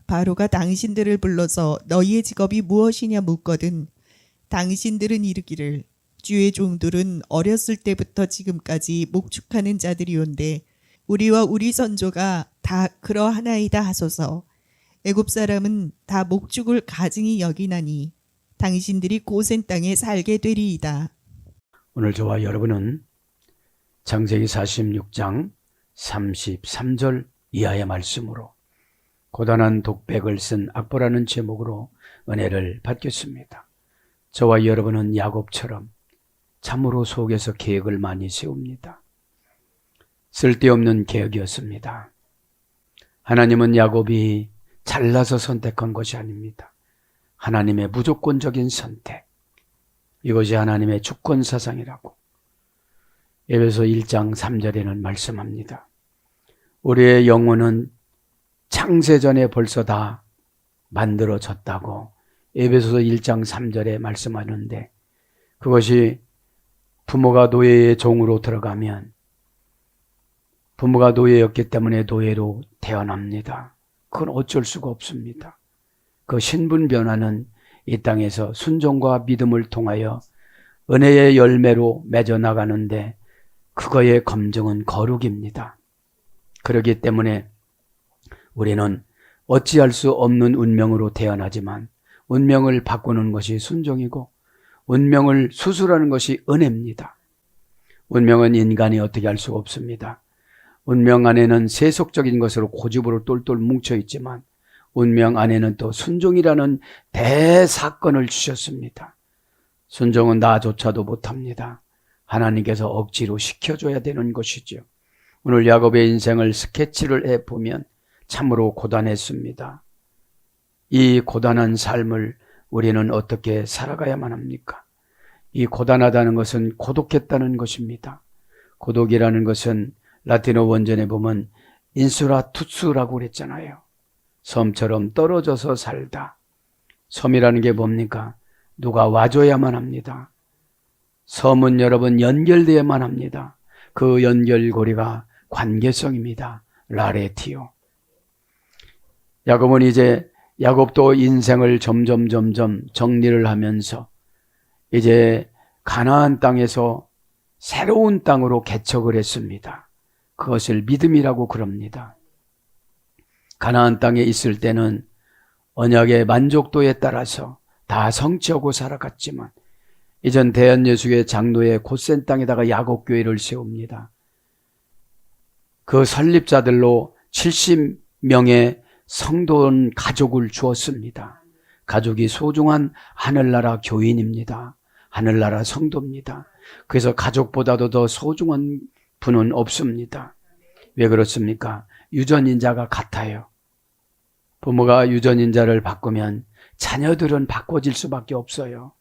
바로가 당신들을 불러서 너희의 직업이 무엇이냐 묻거든 당신들은 이르기를 주의 종들은 어렸을 때부터 지금까지 목축하는 자들이온데 우리와 우리 선조가 다 그러하나이다 하소서. 애굽 사람은 다 목축을 가증히 여기나니 당신들이 고센 땅에 살게 되리이다. 오늘 저와 여러분은 창세기 46장 33절 이하의 말씀으로 고단한 독백을 쓴 악보라는 제목으로 은혜를 받겠습니다. 저와 여러분은 야곱처럼 참으로 속에서 계획을 많이 세웁니다. 쓸데없는 계획이었습니다. 하나님은 야곱이 잘나서 선택한 것이 아닙니다. 하나님의 무조건적인 선택, 이것이 하나님의 주권 사상이라고 에베소 1장 3절에는 말씀합니다. 우리의 영혼은 창세전에 벌써 다 만들어졌다고 에베소서 1장 3절에 말씀하는데, 그것이 부모가 노예의 종으로 들어가면 부모가 노예였기 때문에 노예로 태어납니다. 그건 어쩔 수가 없습니다. 그 신분 변화는 이 땅에서 순종과 믿음을 통하여 은혜의 열매로 맺어 나가는데 그거의 검증은 거룩입니다. 그렇기 때문에 우리는 어찌할 수 없는 운명으로 태어나지만 운명을 바꾸는 것이 순종이고 운명을 수술하는 것이 은혜입니다. 운명은 인간이 어떻게 할 수가 없습니다. 운명 안에는 세속적인 것으로 고집으로 똘똘 뭉쳐 있지만 운명 안에는 또 순종이라는 대사건을 주셨습니다. 순종은 나조차도 못합니다. 하나님께서 억지로 시켜줘야 되는 것이죠. 오늘 야곱의 인생을 스케치를 해보면 참으로 고단했습니다. 이 고단한 삶을 우리는 어떻게 살아가야만 합니까? 이 고단하다는 것은 고독했다는 것입니다. 고독이라는 것은 라틴어 원전에 보면 인수라 투수라고 그랬잖아요. 섬처럼 떨어져서 살다. 섬이라는 게 뭡니까? 누가 와줘야만 합니다. 섬은 여러분 연결되어야만 합니다. 그 연결고리가 관계성입니다. 라레티오. 야곱은 이제 야곱도 인생을 점점 정리를 하면서 이제 가나안 땅에서 새로운 땅으로 개척을 했습니다. 그것을 믿음이라고 그럽니다. 가나안 땅에 있을 때는 언약의 만족도에 따라서 다 성취하고 살아갔지만 이전 대한예수교회 장로의 고센 땅에다가 야곱교회를 세웁니다. 그 설립자들로 70명의 성도원 가족을 주었습니다. 가족이 소중한 하늘나라 교인입니다. 하늘나라 성도입니다. 그래서 가족보다도 더 소중한 분은 없습니다. 왜 그렇습니까? 유전인자가 같아요. 부모가 유전인자를 바꾸면 자녀들은 바꿔질 수밖에 없어요.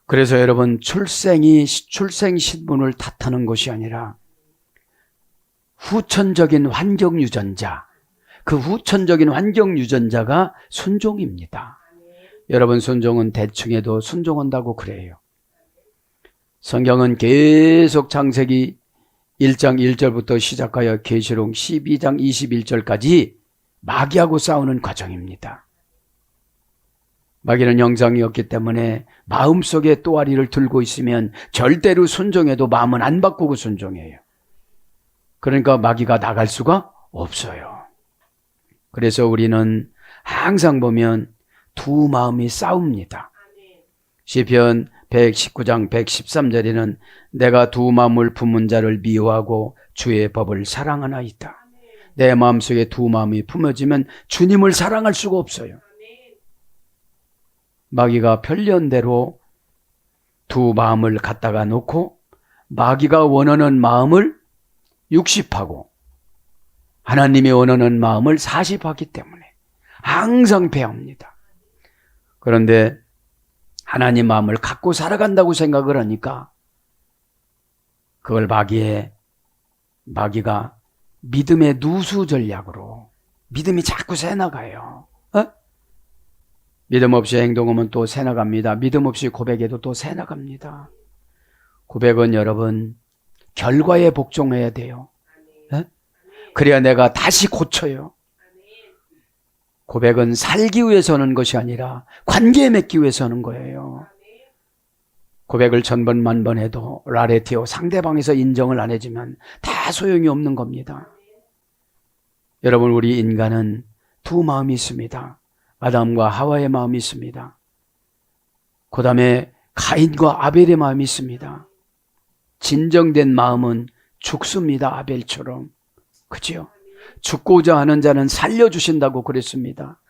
그래서 여러분, 출생신분을 탓하는 것이 아니라 후천적인 환경 유전자, 그 후천적인 환경 유전자가 순종입니다. 여러분, 순종은 대충 해도 순종한다고 그래요. 성경은 계속 창세기 1장 1절부터 시작하여 계시록 12장 21절까지 마귀하고 싸우는 과정입니다. 마귀는 영장이었기 때문에 마음속에 또아리를 들고 있으면 절대로 순종해도 마음은 안 바꾸고 순종해요. 그러니까 마귀가 나갈 수가 없어요. 그래서 우리는 항상 보면 두 마음이 싸웁니다. 시편 119장 113절에는 내가 두 마음을 품은 자를 미워하고 주의 법을 사랑하나이다. 내 마음속에 두 마음이 품어지면 주님을 사랑할 수가 없어요. 마귀가 편련대로 두 마음을 갖다가 놓고 마귀가 원하는 마음을 60하고 하나님이 원하는 마음을 40하기 때문에 항상 패합니다. 그런데 하나님 마음을 갖고 살아간다고 생각을 하니까 그걸 마귀가 믿음의 누수 전략으로 믿음이 자꾸 새나가요. 믿음 없이 행동하면 또 새나갑니다. 믿음 없이 고백해도 또 새나갑니다. 고백은 여러분 결과에 복종해야 돼요. 그래야 내가 다시 고쳐요. 고백은 살기 위해서 하는 것이 아니라 관계 맺기 위해서 하는 거예요. 고백을 천번 만번 해도 라레티오 상대방에서 인정을 안 해주면 다 소용이 없는 겁니다. 여러분, 우리 인간은 두 마음이 있습니다. 아담과 하와의 마음이 있습니다. 그 다음에 가인과 아벨의 마음이 있습니다. 진정된 마음은 죽습니다. 아벨처럼. 그죠? 죽고자 하는 자는 살려주신다고 그랬습니다.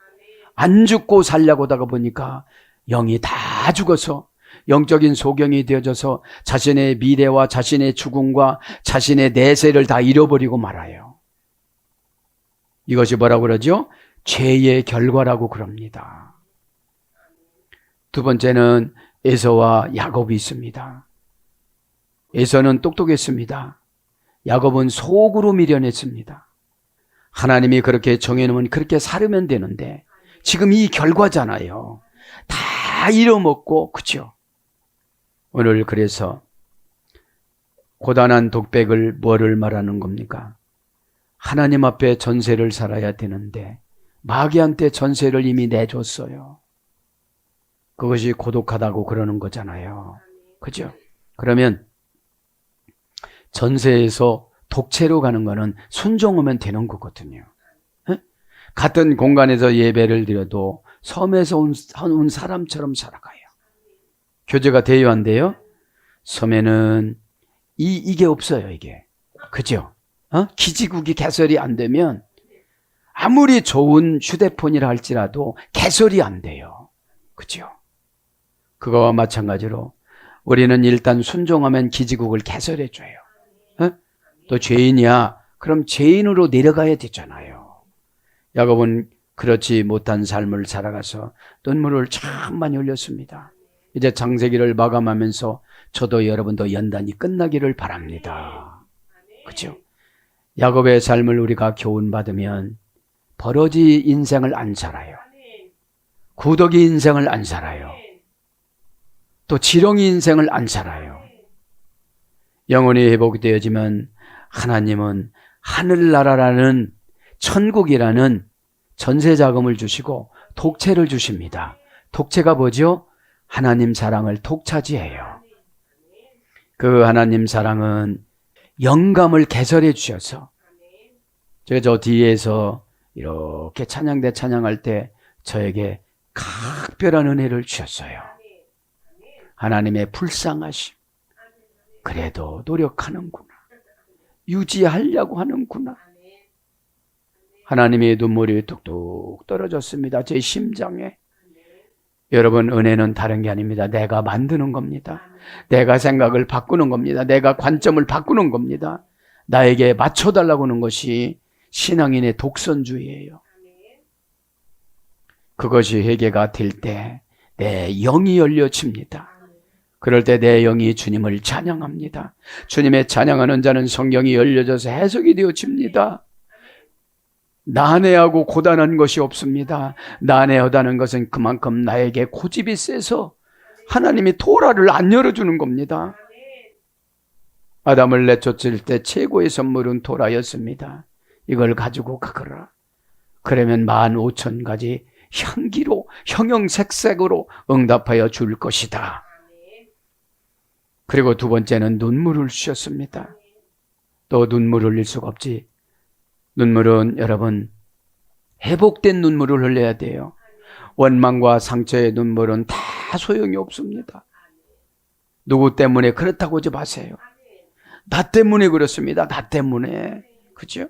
안 죽고 살려고 하다가 보니까 영이 다 죽어서 영적인 소경이 되어져서 자신의 미래와 자신의 죽음과 자신의 내세를 다 잃어버리고 말아요. 이것이 뭐라고 그러죠? 죄의 결과라고 그럽니다. 두 번째는 에서와 야곱이 있습니다. 에서는 똑똑했습니다. 야곱은 속으로 미련했습니다. 하나님이 그렇게 정해놓으면 그렇게 살으면 되는데 지금 이 결과잖아요. 다 잃어먹고, 그죠? 오늘 그래서 고단한 독백을 뭐를 말하는 겁니까? 하나님 앞에 전세를 살아야 되는데 마귀한테 전세를 이미 내줬어요. 그것이 고독하다고 그러는 거잖아요. 그죠? 그러면 전세에서 독채로 가는 거는 순종하면 되는 거거든요. 에? 같은 공간에서 예배를 드려도 섬에서 온 사람처럼 살아가요. 교제가 돼요, 안 돼요? 섬에는 이게 없어요, 이게. 그죠? 기지국이 개설이 안 되면 아무리 좋은 휴대폰이라 할지라도 개설이 안 돼요. 그죠? 그거와 마찬가지로 우리는 일단 순종하면 기지국을 개설해줘요. 또 죄인이야. 그럼 죄인으로 내려가야 되잖아요. 야곱은 그렇지 못한 삶을 살아가서 눈물을 참 많이 흘렸습니다. 이제 창세기를 마감하면서 저도 여러분도 연단이 끝나기를 바랍니다. 그렇죠? 야곱의 삶을 우리가 교훈받으면 버러지 인생을 안 살아요. 구더기 인생을 안 살아요. 또 지렁이 인생을 안 살아요. 영혼이 회복되어지면 하나님은 하늘나라라는 천국이라는 전세자금을 주시고 독채를 주십니다. 독채가 뭐죠? 하나님 사랑을 독차지해요. 그 하나님 사랑은 영감을 개설해 주셔서 제가 저 뒤에서 이렇게 찬양대 찬양할 때 저에게 각별한 은혜를 주셨어요. 하나님의 불쌍하심. 그래도 노력하는구나. 유지하려고 하는구나. 하나님의 눈물이 뚝뚝 떨어졌습니다. 제 심장에. 여러분, 은혜는 다른 게 아닙니다. 내가 만드는 겁니다. 내가 생각을 바꾸는 겁니다. 내가 관점을 바꾸는 겁니다. 나에게 맞춰달라고 하는 것이 신앙인의 독선주의예요. 그것이 회개가 될 때 내 영이 열려집니다. 그럴 때 내 영이 주님을 찬양합니다. 주님의 찬양하는 자는 성경이 열려져서 해석이 되어집니다. 난해하고 고단한 것이 없습니다. 난해하다는 것은 그만큼 나에게 고집이 세서 하나님이 토라를 안 열어주는 겁니다. 아담을 내쫓을 때 최고의 선물은 토라였습니다. 이걸 가지고 가거라. 그러면 15,000가지 향기로 형형색색으로 응답하여 줄 것이다. 그리고 두 번째는 눈물을 주셨습니다. 또 눈물을 흘릴 수가 없지. 눈물은 여러분 회복된 눈물을 흘려야 돼요. 원망과 상처의 눈물은 다 소용이 없습니다. 누구 때문에 그렇다고 하지 마세요. 나 때문에 그렇습니다. 나 때문에. 그죠?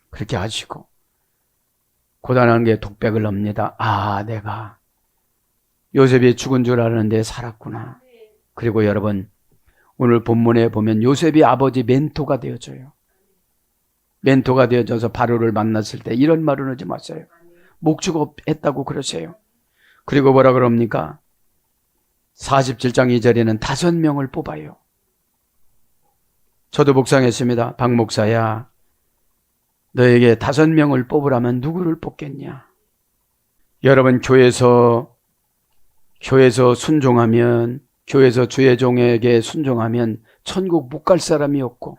그렇게 하시고 고단한 게 독백을 합니다. 아, 내가 요셉이 죽은 줄 알았는데 살았구나. 그리고 여러분 오늘 본문에 보면 요셉이 아버지 멘토가 되어져요. 멘토가 되어져서 바로를 만났을 때 이런 말을 하지 마세요. 목축업했다고 그러세요. 그리고 뭐라 그럽니까? 47장 2절에는 5명을 뽑아요. 저도 묵상했습니다. 박 목사야, 너에게 5명을 뽑으라면 누구를 뽑겠냐? 여러분, 교회에서 순종하면, 교회에서 주의 종에게 순종하면 천국 못 갈 사람이 없고,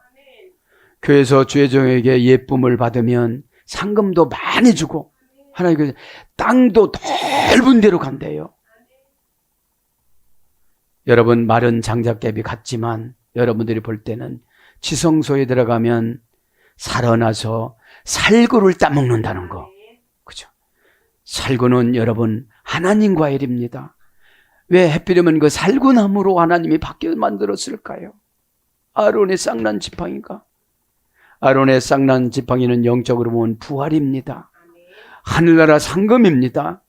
교회에서 주의 종에게 예쁨을 받으면 상금도 많이 주고 하나님 땅도 넓은 데로 간대요. 여러분 마른 장작개비 같지만 여러분들이 볼 때는 지성소에 들어가면 살아나서 살구를 따먹는다는 거. 그죠? 살구는 여러분 하나님과의 일입니다. 왜 하필이면 그 살구나무로 하나님이 밖에 만들었을까요? 아론의 쌍난 지팡이가. 아론의 쌍난 지팡이는 영적으로 보면 부활입니다. 하늘나라 상금입니다.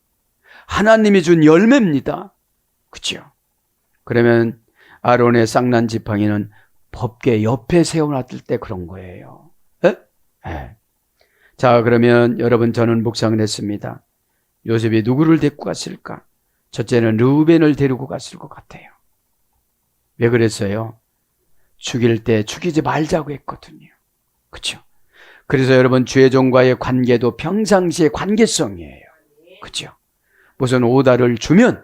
하나님이 준 열매입니다. 그죠? 그러면 아론의 쌍난 지팡이는 법궤 옆에 세워놨을 때 그런 거예요. 에? 에. 자, 그러면 여러분 저는 묵상을 했습니다. 요셉이 누구를 데리고 갔을까? 첫째는 르우벤을 데리고 갔을 것 같아요. 왜 그랬어요? 죽일 때 죽이지 말자고 했거든요. 그렇죠? 그래서 여러분 주의 종과의 관계도 평상시의 관계성이에요. 그렇죠? 무슨 오다를 주면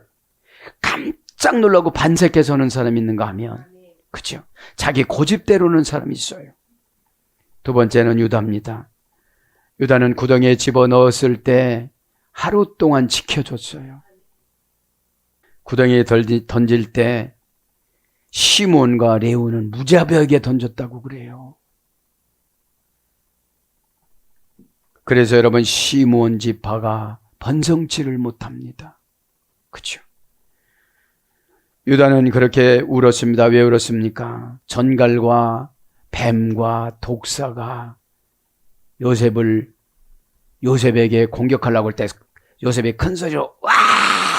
깜짝 놀라고 반색해 서는 사람이 있는가 하면, 그렇죠? 자기 고집대로는 사람이 있어요. 두 번째는 유다입니다. 유다는 구덩이에 집어넣었을 때 하루 동안 지켜줬어요. 구덩이에 던질 때 시몬과 레오는 무자비하게 던졌다고 그래요. 그래서 여러분 시몬 지파가 번성치를 못합니다. 그렇죠? 유다는 그렇게 울었습니다. 왜 울었습니까? 전갈과 뱀과 독사가 요셉에게 공격하려고 할 때 요셉이 큰 소리로 와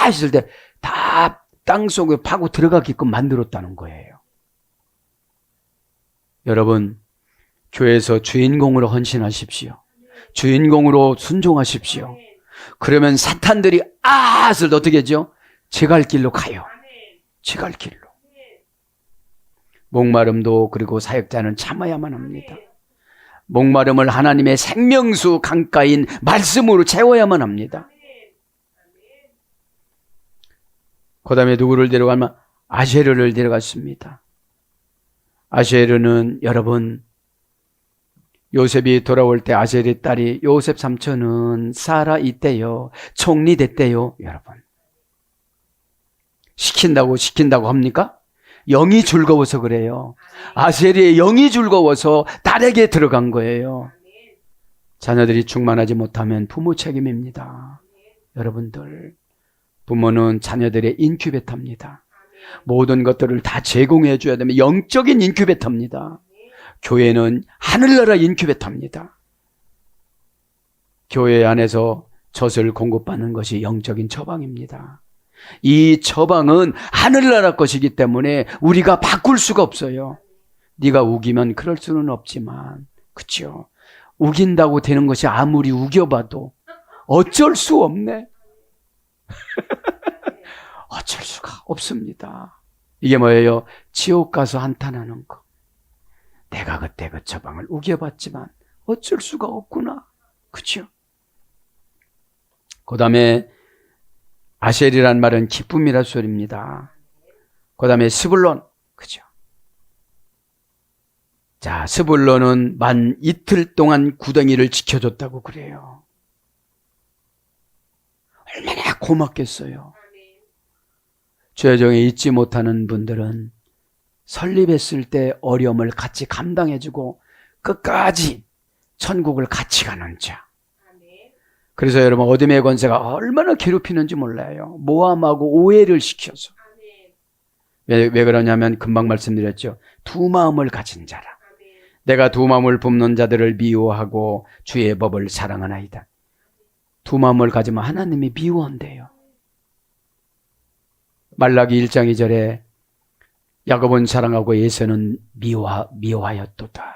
했을 때 다 땅속에 파고 들어가게끔 만들었다는 거예요. 여러분 교회에서 주인공으로 헌신하십시오. 주인공으로 순종하십시오. 그러면 사탄들이 했을 때 어떻게 하죠? 제 갈 길로 가요. 제 갈 길로. 목마름도 그리고 사역자는 참아야만 합니다. 목마름을 하나님의 생명수 강가인 말씀으로 채워야만 합니다. 그 다음에 누구를 데려가면 아쉐르를 데려갔습니다. 아쉐르는 여러분 요셉이 돌아올 때 아쉐르의 딸이 요셉 삼촌은 살아 있대요. 총리됐대요. 여러분 시킨다고 합니까? 영이 즐거워서 그래요. 아쉐르의 영이 즐거워서 딸에게 들어간 거예요. 자녀들이 충만하지 못하면 부모 책임입니다. 여러분들 부모는 자녀들의 인큐베터입니다. 모든 것들을 다 제공해 줘야 되면 영적인 인큐베터입니다. 교회는 하늘나라 인큐베터입니다. 교회 안에서 젖을 공급받는 것이 영적인 처방입니다. 이 처방은 하늘나라 것이기 때문에 우리가 바꿀 수가 없어요. 네가 우기면 그럴 수는 없지만, 그렇죠? 우긴다고 되는 것이 아무리 우겨봐도 어쩔 수 없네. 어쩔 수가 없습니다. 이게 뭐예요? 지옥 가서 한탄하는 거. 내가 그때 그 처방을 우겨봤지만 어쩔 수가 없구나. 그렇죠? 그 다음에 아셀이란 말은 기쁨이라 소리입니다. 그 다음에 스불론. 그죠? 자, 스불론은 만 이틀 동안 구덩이를 지켜줬다고 그래요. 얼마나 고맙겠어요. 죄정에 잊지 못하는 분들은 설립했을 때 어려움을 같이 감당해주고 끝까지 천국을 같이 가는 자. 그래서 여러분 어둠의 권세가 얼마나 괴롭히는지 몰라요. 모함하고 오해를 시켜서. 왜 그러냐면 금방 말씀드렸죠. 두 마음을 가진 자라. 내가 두 마음을 품는 자들을 미워하고 주의 법을 사랑하나이다. 두 마음을 가지면 하나님이 미워한대요. 말라기 1장 2절에 야곱은 사랑하고 에서는 미워하였도다.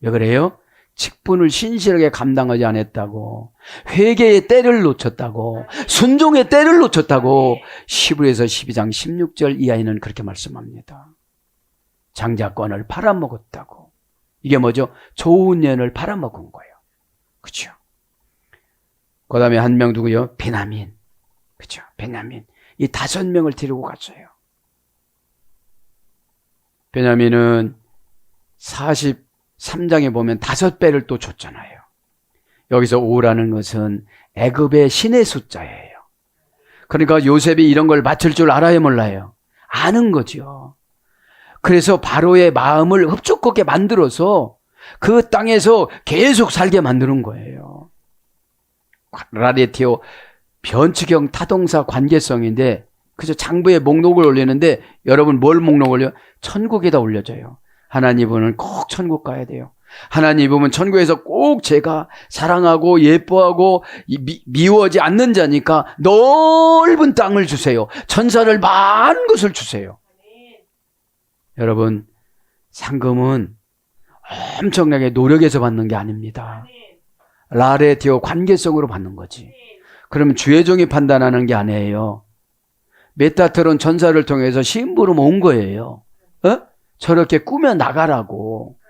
왜 그래요? 직분을 신실하게 감당하지 않았다고, 회개의 때를 놓쳤다고, 순종의 때를 놓쳤다고 히브리서 12장 16절 이하에는 그렇게 말씀합니다. 장자권을 팔아먹었다고. 이게 뭐죠? 좋은 년을 팔아먹은 거예요. 그렇죠? 그 다음에 한 명 누구요? 베냐민. 그렇죠? 베냐민. 이 5명을 데리고 갔어요. 베냐민은 43장에 보면 5배를 또 줬잖아요. 여기서 5라는 것은 애굽의 신의 숫자예요. 그러니까 요셉이 이런 걸 맞출 줄 알아요, 몰라요? 아는 거죠. 그래서 바로의 마음을 흡족하게 만들어서 그 땅에서 계속 살게 만드는 거예요. 라레티오 변치경 타동사 관계성인데 그저 장부에 목록을 올리는데 여러분 뭘 목록 올려? 천국에다 올려줘요. 하나님은 꼭 천국 가야 돼요. 하나님은 천국에서 꼭 제가 사랑하고 예뻐하고 미워하지 않는 자니까 넓은 땅을 주세요. 천사를 많은 것을 주세요. 여러분, 상금은 엄청나게 노력해서 받는 게 아닙니다. 라레티오 관계성으로 받는 거지. 그러면 주의 종이 판단하는 게 아니에요. 메타트론 천사를 통해서 심부름 온 거예요. 저렇게 꾸며 나가라고.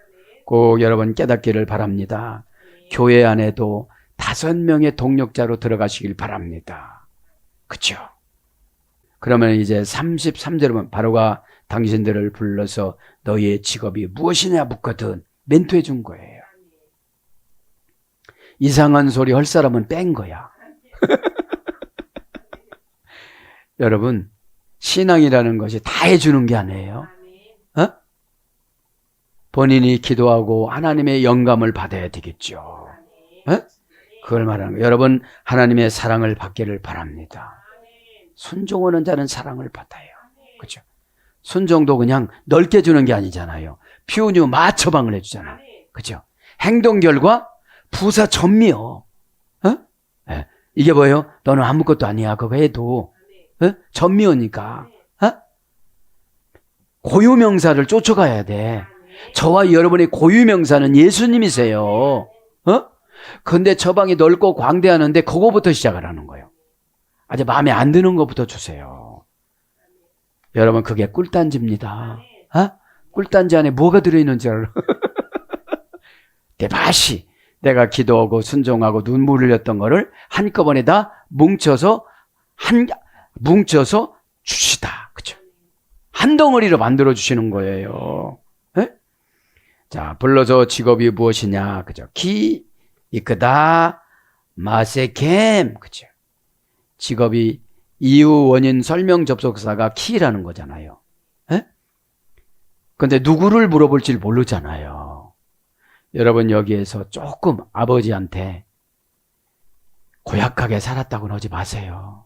꼭 여러분 깨닫기를 바랍니다. 교회 안에도 5명의 동력자로 들어가시길 바랍니다. 그렇죠? 그러면 이제 33절에 보면 바로가 당신들을 불러서 너희의 직업이 무엇이냐 묻거든 멘토해 준 거예요. 이상한 소리 할 사람은 뺀 거야. 여러분, 신앙이라는 것이 다 해주는 게 아니에요. 본인이 기도하고 하나님의 영감을 받아야 되겠죠. 그걸 말하는 거예요. 여러분, 하나님의 사랑을 받기를 바랍니다. 순종하는 자는 사랑을 받아요. 그렇죠? 순종도 그냥 넓게 주는 게 아니잖아요. 피우뉴 마처방을 해주잖아. 그렇죠? 행동 결과 부사 전미요. 네. 이게 뭐예요? 너는 아무것도 아니야. 그거 해도 전미호니까. 고유명사를 쫓아가야 돼. 저와 여러분의 고유명사는 예수님이세요. 근데 저방이 넓고 광대하는데 그거부터 시작을 하는 거예요. 아주 마음에 안 드는 것부터 주세요. 여러분, 그게 꿀단지입니다. 꿀단지 안에 뭐가 들어있는지 알아? 대바시 내가 기도하고 순종하고 눈물 흘렸던 거를 한꺼번에 다 뭉쳐서 주시다. 그죠? 한 덩어리로 만들어 주시는 거예요. 자, 불러서 직업이 무엇이냐? 그죠? 키, 이크다, 마세켐. 그죠? 직업이 이유, 원인, 설명, 접속사가 키라는 거잖아요. 근데 누구를 물어볼지 모르잖아요. 여러분, 여기에서 조금 아버지한테 고약하게 살았다고는 하지 마세요.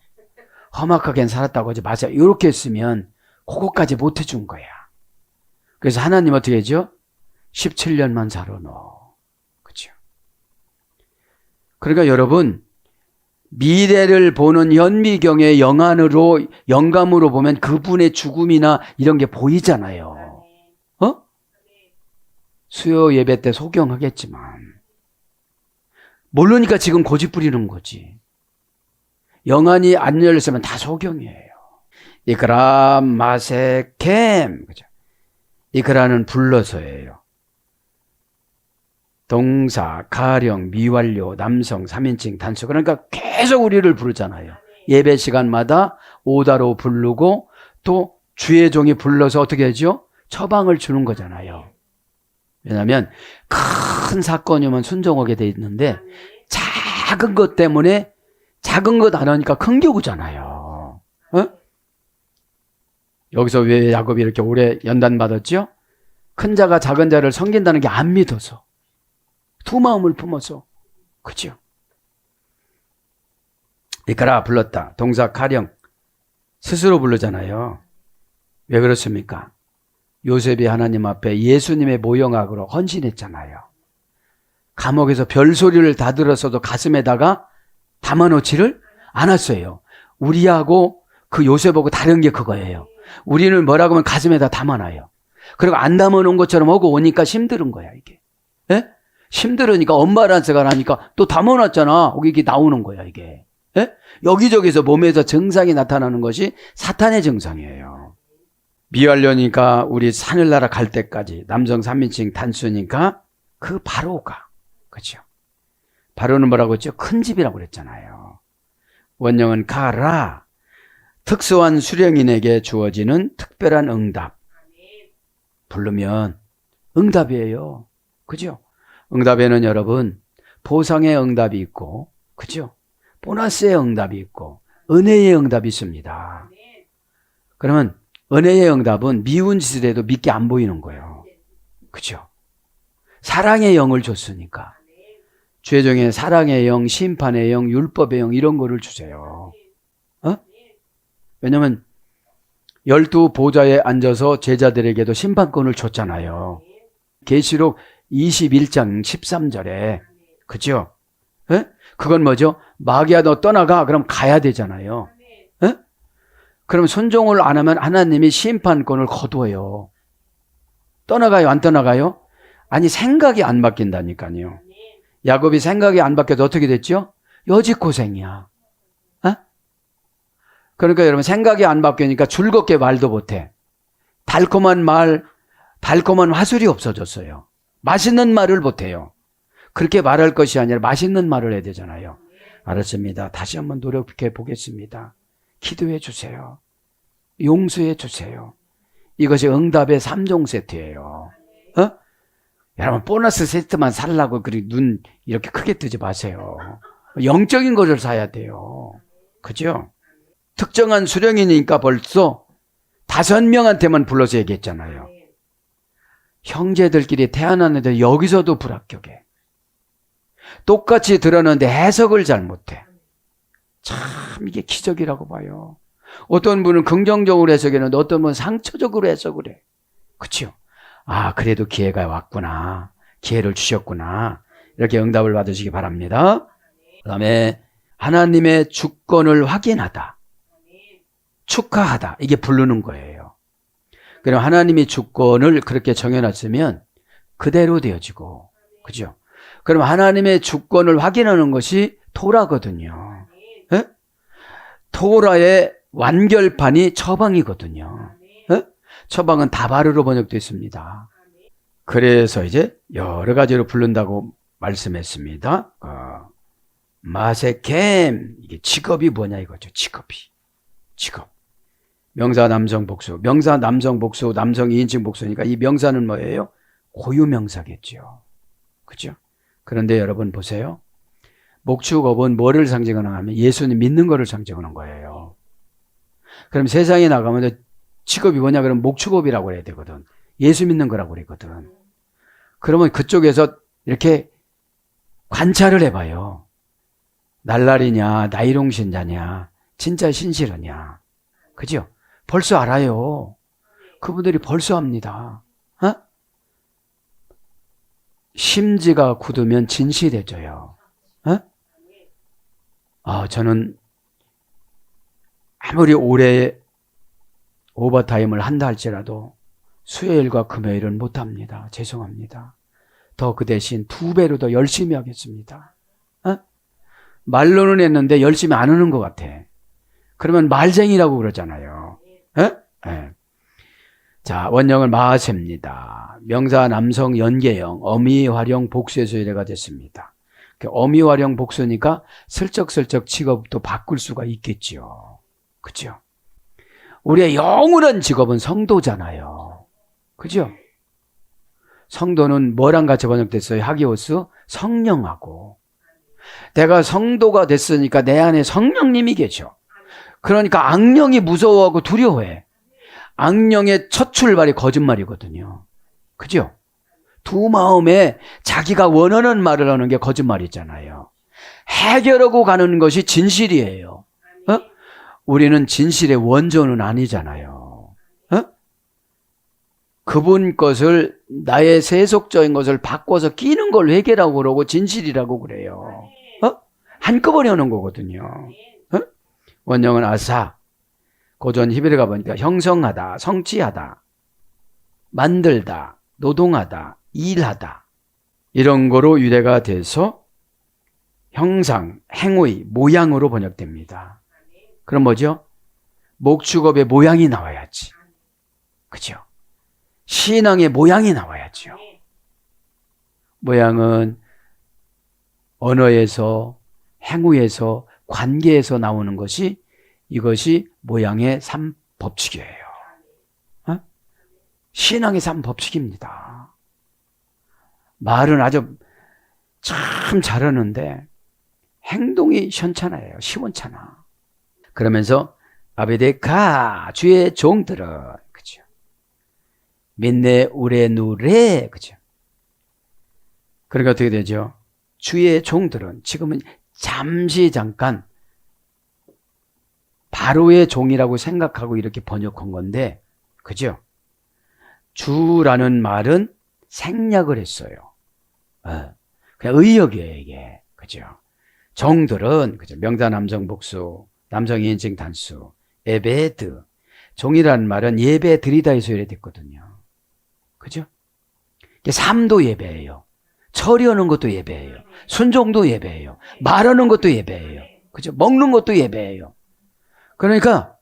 험악하게 살았다고 하지 마세요. 이렇게 했으면 그거까지 못 해준 거야. 그래서 하나님 어떻게 하죠? 17년만 살아 너. 그렇죠? 그러니까 여러분, 미래를 보는 현미경의 영감으로 보면 그분의 죽음이나 이런 게 보이잖아요. 수요 예배 때 소경하겠지만 모르니까 지금 고집 부리는 거지. 영안이 안 열렸으면 다 소경이에요. 이크라 마세켐. 그죠? 이크라는 불러서예요. 동사, 가령, 미완료, 남성, 3인칭, 단수. 그러니까 계속 우리를 부르잖아요. 예배 시간마다 오다로 부르고 또 주의 종이 불러서 어떻게 하죠? 처방을 주는 거잖아요. 왜냐하면 큰 사건이면 순종하게 돼 있는데 작은 것 때문에 작은 것 안 하니까 큰 경우잖아요. 여기서 왜 야곱이 이렇게 오래 연단받았죠? 큰 자가 작은 자를 섬긴다는 게 안 믿어서. 두 마음을 품어서. 그죠? 이까라 불렀다. 동사 가령. 스스로 부르잖아요. 왜 그렇습니까? 요셉이 하나님 앞에 예수님의 모형학으로 헌신했잖아요. 감옥에서 별소리를 다 들었어도 가슴에다가 담아놓지를 않았어요. 우리하고 그 요셉하고 다른 게 그거예요. 우리는 뭐라고 하면 가슴에다 담아놔요. 그리고 안 담아놓은 것처럼 하고 오니까 힘든 거야, 이게. 예? 힘들으니까 엄마란 생각을 하니까 또 담아놨잖아. 이게 나오는 거야, 이게. 예? 여기저기서 몸에서 증상이 나타나는 것이 사탄의 증상이에요. 미완료니까 우리 하늘나라 갈 때까지 남성 3인칭 단수니까 그 바로가. 그렇죠? 바로는 뭐라고 했죠? 큰 집이라고 그랬잖아요. 원형은 가라. 특수한 수령인에게 주어지는 특별한 응답. 부르면 응답이에요. 그죠? 응답에는 여러분 보상의 응답이 있고, 그죠? 보너스의 응답이 있고, 은혜의 응답이 있습니다. 그러면 은혜의 응답은 미운 짓을 해도 믿게 안 보이는 거예요. 그죠? 사랑의 영을 줬으니까. 죄종의 사랑의 영, 심판의 영, 율법의 영 이런 거를 주세요. 왜냐하면 12 보좌에 앉아서 제자들에게도 심판권을 줬잖아요. 계시록 21장 13절에. 그죠? 그건 뭐죠? 마귀야 너 떠나가. 그럼 가야 되잖아요. 그럼 순종을 안 하면 하나님이 심판권을 거두어요. 떠나가요? 안 떠나가요? 아니 생각이 안 바뀐다니까요. 야곱이 생각이 안 바뀌어도 어떻게 됐죠? 여직고생이야. 그러니까 여러분 생각이 안 바뀌니까 즐겁게 말도 못해. 달콤한 말, 달콤한 화술이 없어졌어요. 맛있는 말을 못해요. 그렇게 말할 것이 아니라 맛있는 말을 해야 되잖아요. 알았습니다. 다시 한번 노력해 보겠습니다. 기도해 주세요. 용서해 주세요. 이것이 응답의 3종 세트예요. 여러분 보너스 세트만 살라고 눈 이렇게 크게 뜨지 마세요. 영적인 것을 사야 돼요. 그죠? 특정한 수령이니까 벌써 5명한테만 불러서 얘기했잖아요. 형제들끼리 태어났는데 여기서도 불합격해. 똑같이 들었는데 해석을 잘 못해. 참 이게 기적이라고 봐요. 어떤 분은 긍정적으로 해석했는데 어떤 분은 상처적으로 해석을 해. 그렇죠? 아 그래도 기회가 왔구나. 기회를 주셨구나. 이렇게 응답을 받으시기 바랍니다. 그 다음에 하나님의 주권을 확인하다. 축하하다. 이게 부르는 거예요. 그럼 하나님이 주권을 그렇게 정해놨으면 그대로 되어지고, 그죠? 그럼 하나님의 주권을 확인하는 것이 토라거든요. 에? 토라의 완결판이 처방이거든요. 에? 처방은 다바르로 번역되어 있습니다. 그래서 이제 여러 가지로 부른다고 말씀했습니다. 마세켐 이게 직업이 뭐냐 이거죠. 직업. 명사 남성 복수. 명사 남성 복수, 남성 2인칭 복수니까 이 명사는 뭐예요? 고유 명사겠죠. 그죠? 그런데 여러분 보세요. 목축업은 뭐를 상징하는 하면 예수님 믿는 거를 상징하는 거예요. 그럼 세상에 나가면 직업이 뭐냐 그러면 목축업이라고 해야 되거든. 예수 믿는 거라고 그러거든. 그러면 그쪽에서 이렇게 관찰을 해봐요. 날라리냐, 나이롱 신자냐, 진짜 신실하냐. 그죠? 벌써 알아요. 그분들이 벌써 압니다. 심지가 굳으면 진실해져요. 저는 아무리 오래 오버타임을 한다 할지라도 수요일과 금요일은 못합니다. 죄송합니다. 더 그 대신 2배로 더 열심히 하겠습니다. 말로는 했는데 열심히 안 하는 것 같아. 그러면 말쟁이라고 그러잖아요. 자, 원형은 마세입니다. 명사 남성 연계형, 어미, 활용, 복수의 예가 됐습니다. 어미, 활용, 복수니까 슬쩍슬쩍 직업도 바꿀 수가 있겠죠. 그죠? 우리의 영원한 직업은 성도잖아요. 그죠? 성도는 뭐랑 같이 번역됐어요? 하기오스? 성령하고. 내가 성도가 됐으니까 내 안에 성령님이 계셔. 그러니까 악령이 무서워하고 두려워해. 악령의 첫 출발이 거짓말이거든요. 그죠? 두 마음에 자기가 원하는 말을 하는 게 거짓말이잖아요. 해결하고 가는 것이 진실이에요. 우리는 진실의 원조는 아니잖아요. 그분 것을 나의 세속적인 것을 바꿔서 끼는 걸 회개라고 그러고 진실이라고 그래요. 한꺼번에 하는 거거든요. 원형은 아사. 고전 히브리가 보니까 형성하다, 성취하다, 만들다, 노동하다, 일하다. 이런 거로 유래가 돼서 형상, 행위, 모양으로 번역됩니다. 그럼 뭐죠? 목축업의 모양이 나와야지. 그죠? 신앙의 모양이 나와야죠. 모양은 언어에서, 행위에서, 관계에서 나오는 것이 이것이 모양의 3법칙이에요. 신앙의 3법칙입니다. 말은 아주 참 잘하는데 행동이 현찮아요. 시원찮아. 그러면서 아베데카 주의 종들은 그죠? 민네 우레 누레 그죠? 그러니까 어떻게 되죠? 주의 종들은 지금은 잠시 잠깐 바로의 종이라고 생각하고 이렇게 번역한 건데 그죠? 주라는 말은 생략을 했어요. 그냥 의역이에요, 이게. 그죠? 종들은, 그죠? 명사 남성 복수, 남성 인칭 단수, 에베드. 종이라는 말은 예배 드리다에서 유래됐거든요. 그죠? 삶도 예배예요. 처리하는 것도 예배예요. 순종도 예배예요. 말하는 것도 예배예요. 그죠? 먹는 것도 예배예요. 그러니까,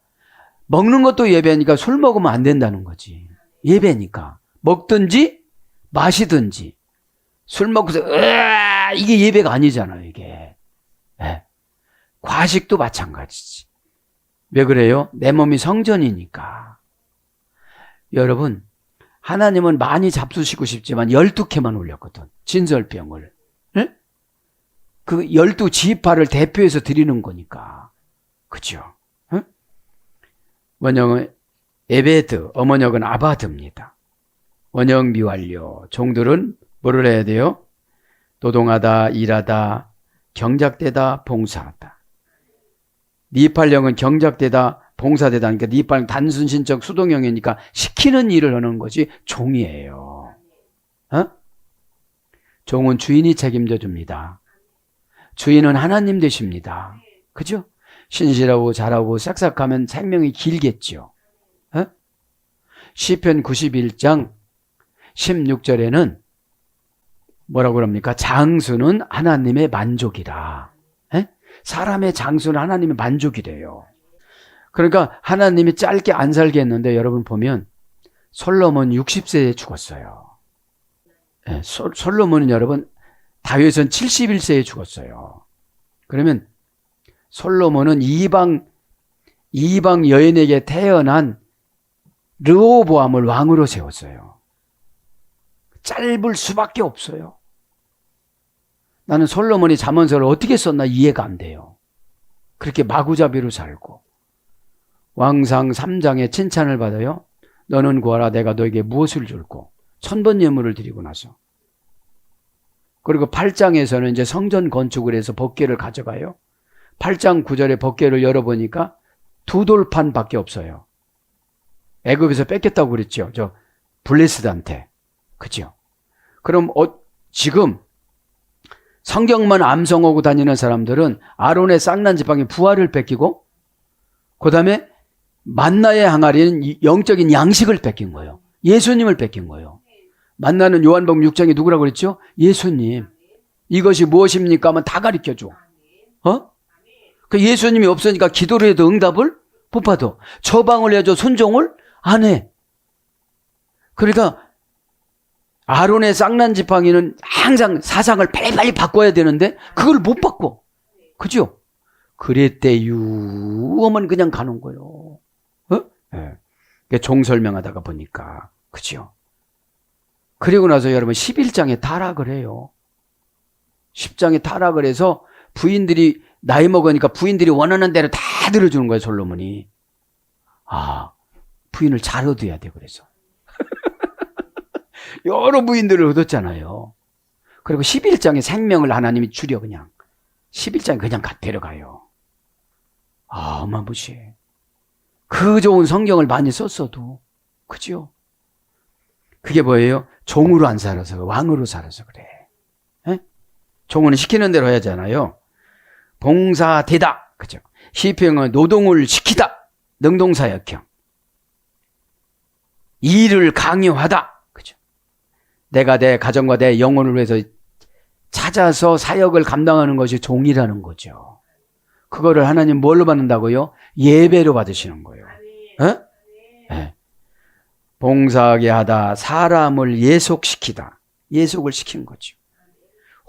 먹는 것도 예배니까 술 먹으면 안 된다는 거지. 예배니까. 먹든지, 마시든지. 술 먹고서, 이게 예배가 아니잖아요, 이게. 네. 과식도 마찬가지지. 왜 그래요? 내 몸이 성전이니까. 여러분, 하나님은 많이 잡수시고 싶지만 12개만 올렸거든. 진설병을. 네? 그 12지파를 대표해서 드리는 거니까. 그죠? 네? 원형은 에베드, 어머역은 아바드입니다. 원형 미완료. 종들은 뭐를 해야 돼요? 노동하다, 일하다, 경작되다, 봉사하다. 니팔령은 경작되다, 봉사되다. 그러니까 니팔령 단순신적 수동형이니까 시키는 일을 하는 것이 종이에요. 종은 주인이 책임져 줍니다. 주인은 하나님 되십니다. 그죠? 신실하고 잘하고 싹싹하면 생명이 길겠죠. 시편 91장 16절에는 뭐라고 그럽니까? 장수는 하나님의 만족이라. 사람의 장수는 하나님의 만족이래요. 그러니까 하나님이 짧게 안 살게 했는데 여러분 보면 솔로몬 60세에 죽었어요. 솔로몬은 여러분 다윗은 71세에 죽었어요. 그러면 솔로몬은 이방 여인에게 태어난 르호보암을 왕으로 세웠어요. 짧을 수밖에 없어요. 나는 솔로몬이 잠언서를 어떻게 썼나 이해가 안 돼요. 그렇게 마구잡이로 살고 왕상 3장에 칭찬을 받아요. 너는 구하라 내가 너에게 무엇을 줄고 천번 예물을 드리고 나서 그리고 8장에서는 이제 성전 건축을 해서 법궤를 가져가요. 8장 9절에 법궤를 열어보니까 2돌판밖에 없어요. 애굽에서 뺏겼다고 그랬죠. 저 블레스드한테. 그죠? 그럼 지금 성경만 암송하고 다니는 사람들은 아론의 쌍난 지팡이 부활을 뺏기고 그 다음에 만나의 항아리는 영적인 양식을 뺏긴 거예요. 예수님을 뺏긴 거예요. 만나는 요한복음 6장에 누구라고 그랬죠? 예수님. 이것이 무엇입니까? 하면 다 가르쳐줘. 그 예수님이 없으니까 기도를 해도 응답을 못 받아. 처방을 해줘 순종을 안 해. 그러니까 아론의 쌍난 지팡이는 항상 사상을 빨리빨리 바꿔야 되는데 그걸 못 바꿔. 그죠? 그랬대유 하면 그냥 가는 거예요. 네. 종 설명하다가 보니까 그죠? 그리고 나서 여러분 11장에 타락을 해요. 10장에 타락을 해서 부인들이 나이 먹으니까 부인들이 원하는 대로 다 들어주는 거예요, 솔로몬이. 부인을 잘 얻어야 돼, 그래서. 여러 부인들을 얻었잖아요. 그리고 11장에 생명을 하나님이 주려 그냥. 11장에 그냥 데려가요. 어마무시해. 그 좋은 성경을 많이 썼어도. 그죠? 그게 뭐예요? 종으로 안 살아서, 왕으로 살아서 그래. 종은 시키는 대로 해야 하잖아요. 봉사되다. 그죠? 시평은 노동을 시키다. 능동사역형. 일을 강요하다. 그죠? 내가 내 가정과 내 영혼을 위해서 찾아서 사역을 감당하는 것이 종이라는 거죠. 그거를 하나님 뭘로 받는다고요? 예배로 받으시는 거예요. 네. 봉사하게 하다. 사람을 예속시키다. 예속을 시킨 거죠.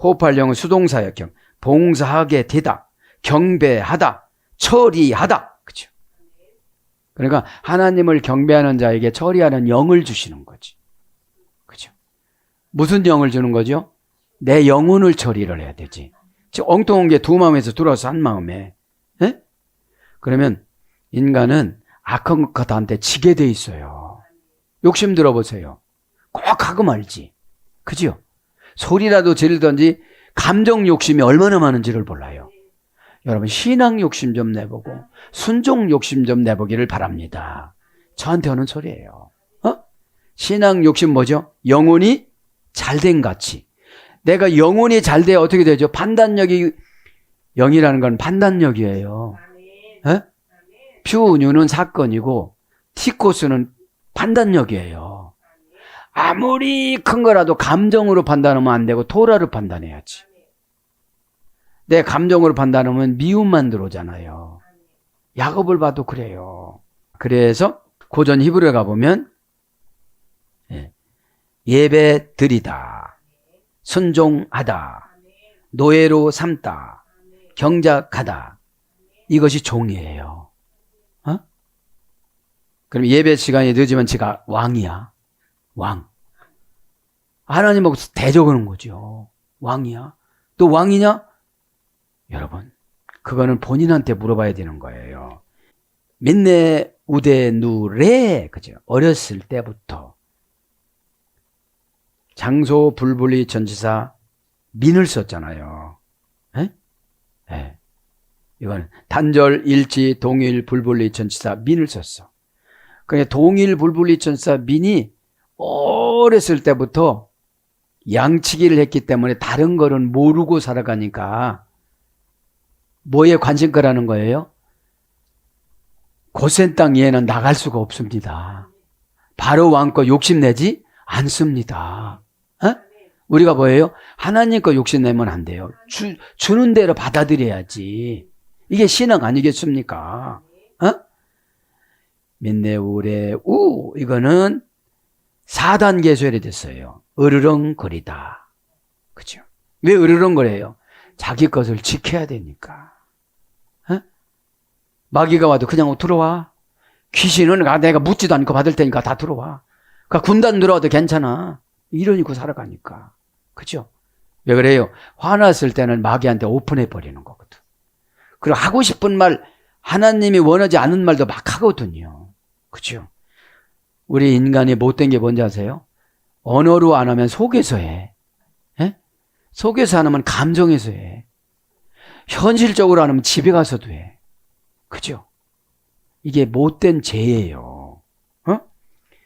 호흡할령은 수동사역형. 봉사하게 되다. 경배하다. 처리하다. 그죠? 그러니까 하나님을 경배하는 자에게 처리하는 영을 주시는 거지. 그죠? 무슨 영을 주는 거죠? 내 영혼을 처리를 해야 되지. 지금 엉뚱한 게 두 마음에서 들어와서 한 마음에. 예? 그러면 인간은 악한 것한테 지게 돼 있어요. 욕심 들어보세요. 꼭 하고 말지. 그죠? 소리라도 지르든지 감정 욕심이 얼마나 많은지를 몰라요. 여러분 신앙 욕심 좀 내보고 순종 욕심 좀 내보기를 바랍니다. 저한테 하는 소리예요. 신앙 욕심 뭐죠? 영혼이 잘된 가치. 내가 영혼이 잘 돼야 어떻게 되죠? 판단력이, 영이라는 건 판단력이에요. 퓨뉴는 사건이고 티코스는 판단력이에요. 아무리 큰 거라도 감정으로 판단하면 안 되고 토라로 판단해야지. 내 감정으로 판단하면 미움만 들어오잖아요. 야곱을 봐도 그래요. 그래서 고전 히브리에 가보면 예배 드리다, 순종하다, 노예로 삼다, 경작하다. 이것이 종이에요. 그럼 예배 시간이 늦으면 제가 왕이야. 왕. 하나님하고 대적하는 거죠. 왕이야. 또 왕이냐? 여러분, 그거는 본인한테 물어봐야 되는 거예요. 민네 우데 누레, 그죠? 어렸을 때부터 장소 불불리 전치사 민을 썼잖아요. 에? 예. 이건 단절, 일치, 동일, 불불리 전치사 민을 썼어. 그러니까 동일, 불불리 전치사 민이 어렸을 때부터 양치기를 했기 때문에 다른 거는 모르고 살아가니까 뭐에 관심 거라는 거예요? 고센 땅 위에는 나갈 수가 없습니다. 바로 왕 거 욕심내지 않습니다. 우리가 뭐예요? 하나님 거 욕심내면 안 돼요. 주는 대로 받아들여야지. 이게 신앙 아니겠습니까? 민네우레 우, 이거는 4단계 소리 됐어요. 으르렁거리다. 그죠? 왜 으르렁거려요? 자기 것을 지켜야 되니까. 마귀가 와도 그냥 들어와. 귀신은 내가 묻지도 않고 받을 테니까 다 들어와. 그러니까 군단 들어와도 괜찮아. 이러니까 살아가니까. 그죠? 왜 그래요? 화났을 때는 마귀한테 오픈해 버리는 거거든. 그리고 하고 싶은 말, 하나님이 원하지 않은 말도 막 하거든요. 그죠? 우리 인간이 못된 게 뭔지 아세요? 언어로 안 하면 속에서 해. 속에서 안 하면 감정에서 해. 현실적으로 안 하면 집에 가서도 해. 그죠? 이게 못된 죄예요.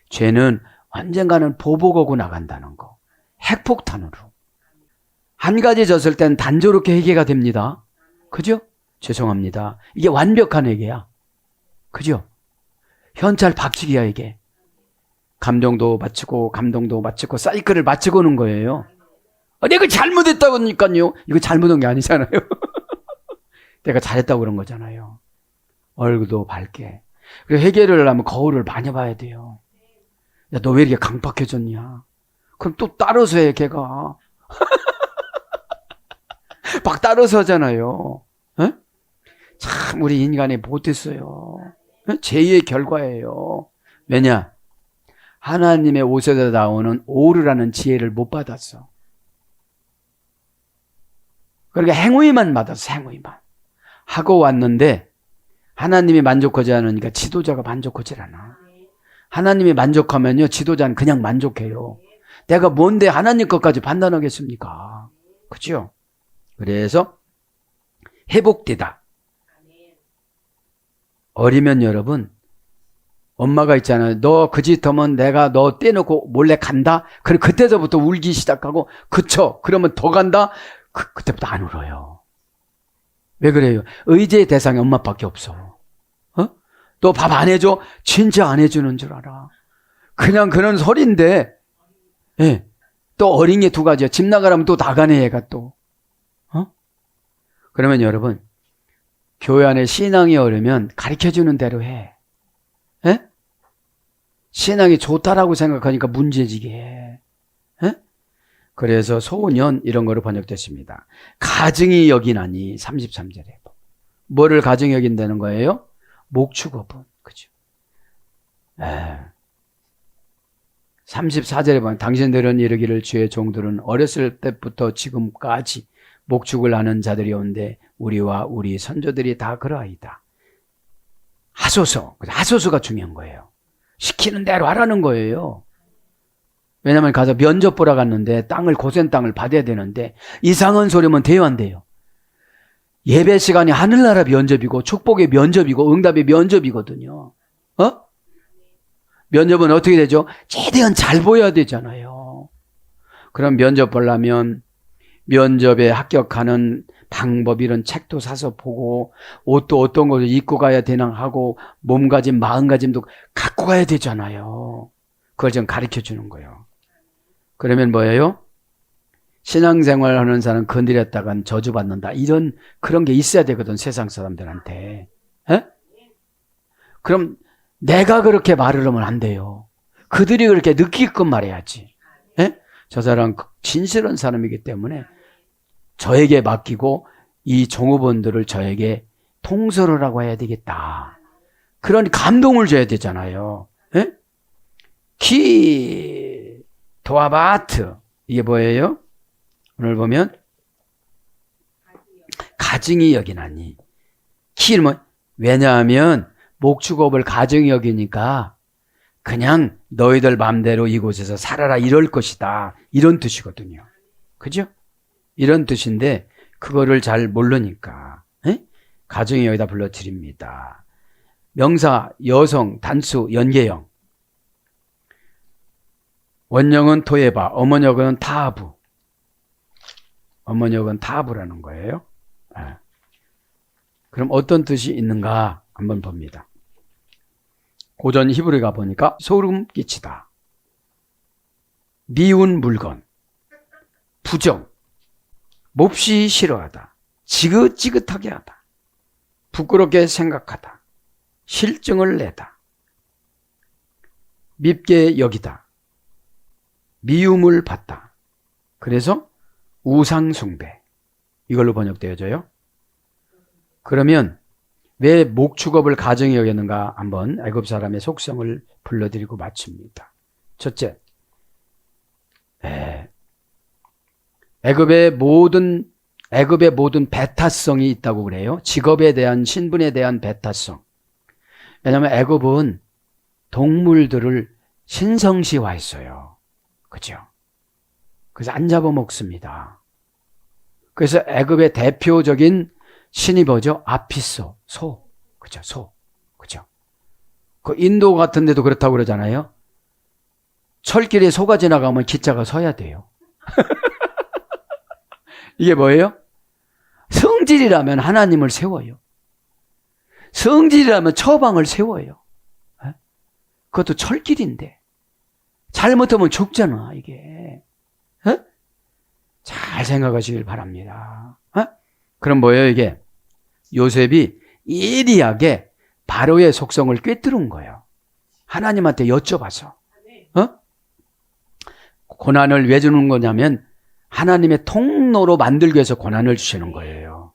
죄는 언젠가는 보복하고 나간다는 거. 핵폭탄으로. 한 가지 졌을 땐 단조롭게 회개가 됩니다. 그죠? 죄송합니다. 이게 완벽한 회개야. 그죠? 현찰 박치기야 이게. 감정도 바치고 감동도 바치고 사이클을 바치고 오는 거예요. 내가 잘못했다고 하니까요. 이거 잘못한 게 아니잖아요. 내가 잘했다고 그런 거잖아요. 얼굴도 밝게. 그리고 회개를 하려면 거울을 많이 봐야 돼요. 야, 너 왜 이렇게 강박해졌냐? 그럼 또 따라서 해, 걔가. 막 따라서 하잖아요. 참, 우리 인간이 못했어요. 죄의 결과예요. 왜냐? 하나님의 옷에서 나오는 오르라는 지혜를 못 받았어. 그러니까 행위만 받았어, 행위만. 하고 왔는데, 하나님이 만족하지 않으니까 지도자가 만족하지 않아. 하나님이 만족하면요, 지도자는 그냥 만족해요. 내가 뭔데 하나님 것까지 판단하겠습니까? 그죠? 그래서 회복되다. 어리면 여러분, 엄마가 있잖아요. 너 그 짓 하면 내가 너 떼놓고 몰래 간다? 그럼 그때서부터 울기 시작하고, 그쳐. 그러면 더 간다? 그때부터 안 울어요. 왜 그래요? 의지의 대상이 엄마밖에 없어. 너 밥 안 해줘? 진짜 안 해주는 줄 알아. 그냥 그런 소리인데, 예. 또 어린 게 두 가지야. 집 나가라면 또 나가네, 얘가 또. 그러면 여러분, 교회 안에 신앙이 어려면 가르쳐주는 대로 해. 예? 신앙이 좋다라고 생각하니까 문제지게 해. 예? 그래서 소년 이런 거로 번역됐습니다. 가증이 여기나니 33절에 뭐를 가증이 여긴다는 거예요? 목축어분. 그죠? 34절에 보면 당신들은 이르기를 주의 종들은 어렸을 때부터 지금까지 목축을 하는 자들이 온데 우리와 우리 선조들이 다 그러하이다. 하소서가 중요한 거예요. 시키는 대로 하라는 거예요. 왜냐하면 가서 면접 보러 갔는데 고센 땅을 받아야 되는데 이상한 소리면 돼요, 안 돼요? 예배 시간이 하늘나라 면접이고 축복의 면접이고 응답의 면접이거든요. 면접은 어떻게 되죠? 최대한 잘 보여야 되잖아요. 그럼 면접 보려면 면접에 합격하는 방법 이런 책도 사서 보고 옷도 어떤 것을 입고 가야 되나 하고 몸가짐 마음가짐도 갖고 가야 되잖아요. 그걸 좀 가르쳐 주는 거예요. 그러면 뭐예요? 신앙생활 하는 사람 건드렸다간 저주받는다. 그런 게 있어야 되거든, 세상 사람들한테. 에? 그럼 내가 그렇게 말을 하면 안 돼요. 그들이 그렇게 느끼게끔 말해야지. 에? 저 사람 진실한 사람이기 때문에 저에게 맡기고 이 종업원들을 저에게 통솔을 하고 해야 되겠다. 그런 감동을 줘야 되잖아요. 에? 키 도아바트 이게 뭐예요? 오늘 보면 가증히 여기나니 키는 왜냐하면 목축업을 가증히 여기니까 그냥 너희들 마음대로 이곳에서 살아라 이럴 것이다 이런 뜻이거든요. 그죠? 이런 뜻인데 그거를 잘 모르니까 가증히 여기다 불러드립니다. 명사 여성 단수 연계형 원형은 토에바 어머니역은 타하부 어머니역은 타하부라는 거예요. 그럼 어떤 뜻이 있는가 한번 봅니다. 고전 히브리어 가보니까 소름 끼치다, 미운 물건, 부정, 몹시 싫어하다, 지긋지긋하게 하다, 부끄럽게 생각하다, 실증을 내다, 밉게 여기다, 미움을 받다. 그래서 우상숭배 이걸로 번역되어져요. 그러면 왜 목축업을 가증히 여겼는가 한번 애굽 사람의 속성을 불러드리고 마칩니다. 첫째, 애굽의 모든 배타성이 있다고 그래요. 직업에 대한 신분에 대한 배타성. 왜냐하면 애굽은 동물들을 신성시화했어요. 그죠? 그래서 안 잡아먹습니다. 그래서 애굽의 대표적인 신이 뭐죠? 아피소, 소. 그죠? 소. 그죠? 그 인도 같은 데도 그렇다고 그러잖아요. 철길에 소가 지나가면 기차가 서야 돼요. 이게 뭐예요? 성질이라면 하나님을 세워요. 성질이라면 처방을 세워요. 그것도 철길인데. 잘못하면 죽잖아, 이게. 잘 생각하시길 바랍니다. 그럼 뭐예요, 이게? 요셉이 예리하게 바로의 속성을 꿰뚫은 거예요. 하나님한테 여쭤봐서. 고난을 왜 주는 거냐면 하나님의 통로로 만들기 위해서 고난을 주시는 거예요.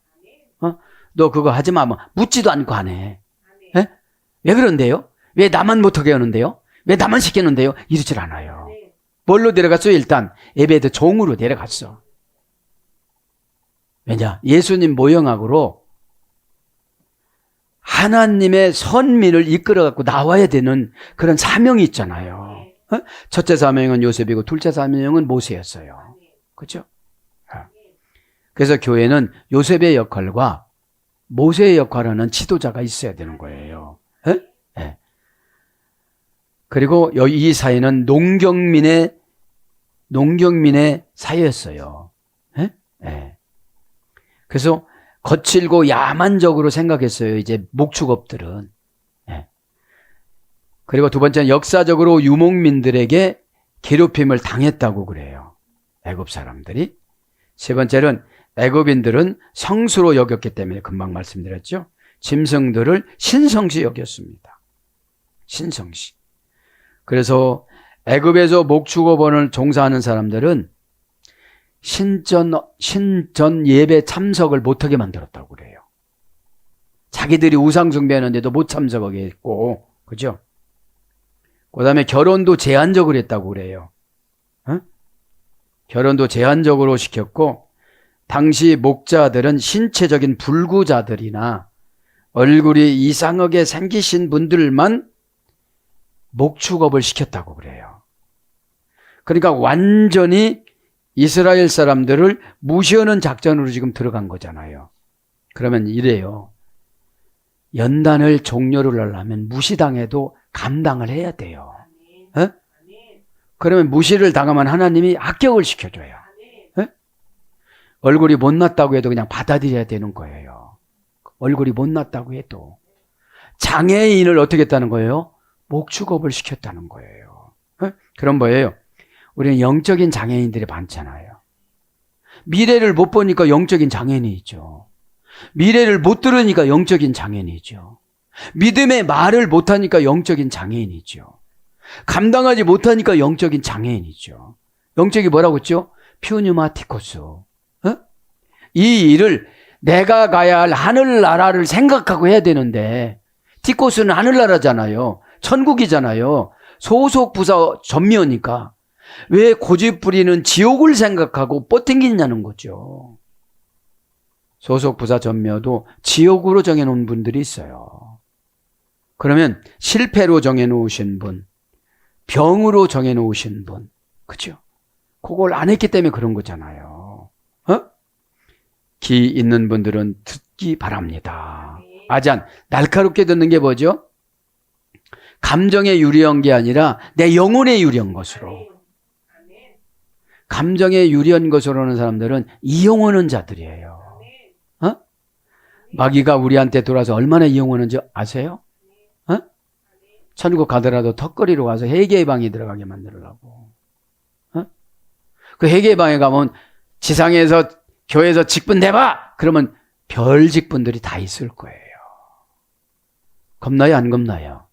너 그거 하지 마. 묻지도 않고 하네. 왜 그런데요? 왜 나만 못하게 하는데요? 왜 나만 시키는데요? 이러질 않아요. 뭘로 내려갔어요? 일단 에베드 종으로 내려갔어. 왜냐? 예수님 모형학으로 하나님의 선민을 이끌어갖고 나와야 되는 그런 사명이 있잖아요. 첫째 사명은 요셉이고 둘째 사명은 모세였어요. 그렇죠? 그래서 교회는 요셉의 역할과 모세의 역할을 하는 지도자가 있어야 되는 거예요. 그리고 이 사회는 농경민의 사회였어요. 그래서 거칠고 야만적으로 생각했어요. 이제 목축업들은. 그리고 두 번째는 역사적으로 유목민들에게 괴롭힘을 당했다고 그래요. 애굽 사람들이. 세 번째는 애굽인들은 성수로 여겼기 때문에 금방 말씀드렸죠. 짐승들을 신성시 여겼습니다. 신성시. 그래서 애굽에서 목축업원을 종사하는 사람들은 신전 예배 참석을 못하게 만들었다고 그래요. 자기들이 우상 숭배하는데도 못 참석하게 했고, 그죠? 그 다음에 결혼도 제한적으로 했다고 그래요. 어? 결혼도 제한적으로 시켰고, 당시 목자들은 신체적인 불구자들이나 얼굴이 이상하게 생기신 분들만 목축업을 시켰다고 그래요. 그러니까 완전히 이스라엘 사람들을 무시하는 작전으로 지금 들어간 거잖아요. 그러면 이래요. 연단을 종료를 하려면 무시당해도 감당을 해야 돼요. 어? 그러면 무시를 당하면 하나님이 합격을 시켜줘요. 어? 얼굴이 못났다고 해도 그냥 받아들여야 되는 거예요. 얼굴이 못났다고 해도. 장애인을 어떻게 했다는 거예요? 목축업을 시켰다는 거예요. 어? 그런 거예요. 우리는 영적인 장애인들이 많잖아요. 미래를 못 보니까 영적인 장애인이 있죠. 미래를 못 들으니까 영적인 장애인이죠. 믿음의 말을 못하니까 영적인 장애인이죠. 감당하지 못하니까 영적인 장애인이죠. 영적이 뭐라고 했죠? 퓨뉴마티코스. 어? 이 일을 내가 가야 할 하늘나라를 생각하고 해야 되는데, 티코스는 하늘나라잖아요. 천국이잖아요. 소속 부사 전미어니까 왜 고집부리는 지옥을 생각하고 뻗팅기냐는 거죠. 소속 부사 전미어도 지옥으로 정해놓은 분들이 있어요. 그러면 실패로 정해놓으신 분, 병으로 정해놓으신 분, 그죠? 그걸 안 했기 때문에 그런 거잖아요. 어? 귀 있는 분들은 듣기 바랍니다. 아잔, 날카롭게 듣는 게 뭐죠? 감정에 유리한 게 아니라 내 영혼에 유리한 것으로. 감정에 유리한 것으로 하는 사람들은 이용하는 자들이에요. 어? 마귀가 우리한테 돌아서 얼마나 이용하는지 아세요? 어? 천국 가더라도 턱걸이로 가서 회개의 방에 들어가게 만들으려고. 어? 그 회개의 방에 가면 지상에서 교회에서 직분 내봐! 그러면 별 직분들이 다 있을 거예요. 겁나요? 안 겁나요?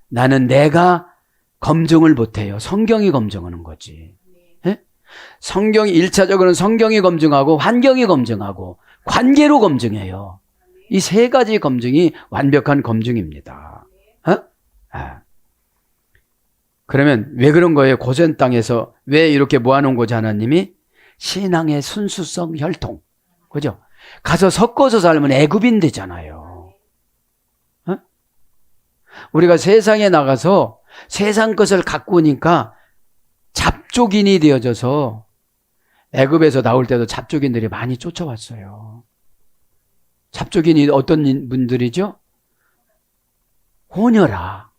나는 내가 검증을 못해요. 성경이 검증하는 거지. 예? 성경이 1차적으로는 성경이 검증하고 환경이 검증하고 관계로 검증해요. 이 세 가지 검증이 완벽한 검증입니다. 어? 아. 그러면 왜 그런 거예요? 고센 땅에서 왜 이렇게 모아놓은 거지 하나님이? 신앙의 순수성 혈통. 그죠? 가서 섞어서 살면 애굽인 되잖아요. 어? 우리가 세상에 나가서 세상 것을 갖고 오니까 잡족인이 되어져서 애굽에서 나올 때도 잡족인들이 많이 쫓아왔어요. 잡족인이 어떤 분들이죠? 혼혈아.